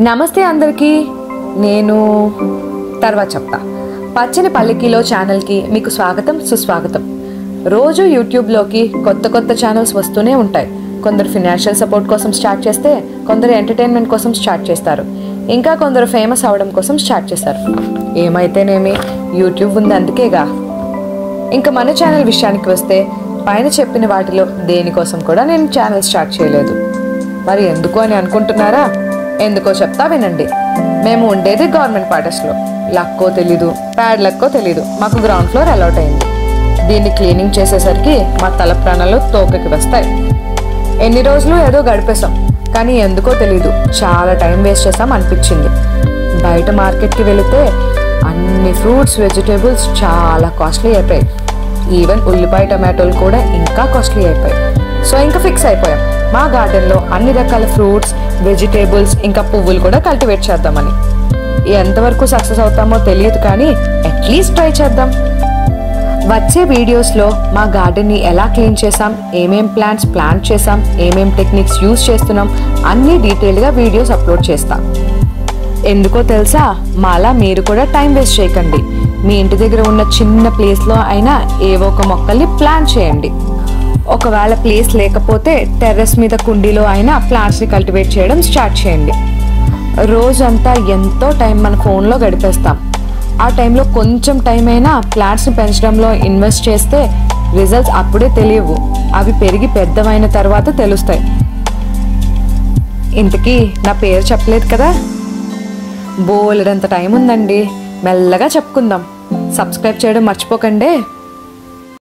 నమస్తే అందరికీ, నేను తర్వాత చెప్తా. పచ్చని పల్లకిలో ఛానల్కి మీకు స్వాగతం సుస్వాగతం. రోజు యూట్యూబ్లోకి కొత్త ఛానల్స్ వస్తూనే ఉంటాయి. కొందరు ఫినాన్షియల్ సపోర్ట్ కోసం స్టార్ట్ చేస్తే, కొందరు ఎంటర్టైన్మెంట్ కోసం స్టార్ట్ చేస్తారు, ఇంకా కొందరు ఫేమస్ అవడం కోసం స్టార్ట్ చేస్తారు. ఏమైతేనేమి యూట్యూబ్ ఉంది అందుకేగా. ఇంకా మన ఛానల్ విషయానికి వస్తే, పైన చెప్పిన వాటిలో దేనికోసం కూడా నేను ఛానల్ స్టార్ట్ చేయలేదు. మరి ఎందుకు అని అనుకుంటున్నారా? ఎందుకో చెప్తా వినండి. మేము ఉండేది గవర్నమెంట్ క్వార్టర్స్లో. లక్కో తెలీదు, ప్యాడ్ లక్కో తెలీదు, మాకు గ్రౌండ్ ఫ్లోర్ అలాట్ అయింది. దీన్ని క్లీనింగ్ చేసేసరికి మా తల ప్రాణాలు తోకకి వస్తాయి. ఎన్ని రోజులు ఏదో గడిపేశాం, కానీ ఎందుకో తెలీదు చాలా టైం వేస్ట్ చేసాం అనిపించింది. బయట మార్కెట్కి వెళితే అన్ని ఫ్రూట్స్ వెజిటేబుల్స్ చాలా కాస్ట్లీ అయిపోయాయి. ఈవెన్ ఉల్లిపాయ టమాటోలు కూడా ఇంకా కాస్ట్లీ అయిపోయాయి. సో ఇంకా ఫిక్స్ అయిపోయాం, మా గార్డెన్లో అన్ని రకాల ఫ్రూట్స్, వెజిటేబుల్స్ ఇంకా పువ్వులు కూడా కల్టివేట్ చేద్దామని. ఎంతవరకు సక్సెస్ అవుతామో తెలియదు, కానీ అట్లీస్ట్ ట్రై చేద్దాం. వచ్చే వీడియోస్లో మా గార్డెన్ని ఎలా క్లీన్ చేసాం, ఏమేం ప్లాంట్స్ ప్లాంట్ చేసాం, ఏమేం టెక్నిక్స్ యూజ్ చేస్తున్నాం అన్నీ డీటెయిల్గా వీడియోస్ అప్లోడ్ చేస్తాం. ఎందుకో తెలుసా, మాలా మీరు కూడా టైం వేస్ట్ చేయకండి. మీ ఇంటి దగ్గర ఉన్న చిన్న ప్లేస్లో అయినా ఏవో ఒక మొక్కల్ని ప్లాంట్ చేయండి. ఒకవేళ ప్లేస్ లేకపోతే టెర్రస్ మీద కుండీలో అయినా ప్లాంట్స్ని కల్టివేట్ చేయడం స్టార్ట్ చేయండి. రోజంతా ఎంతో టైం మన ఫోన్లో గడిపేస్తాం. ఆ టైంలో కొంచెం టైం అయినా ప్లాంట్స్ని పెంచడంలో ఇన్వెస్ట్ చేస్తే రిజల్ట్స్ అప్పుడే తెలియవు, అవి పెరిగి పెద్దవైన తర్వాత తెలుస్తాయి. ఇంతకీ నా పేరు చెప్పలేదు కదా. బోలెడంత టైం ఉందండి, మెల్లగా చెప్పుకుందాం. సబ్స్క్రైబ్ చేయడం మర్చిపోకండి.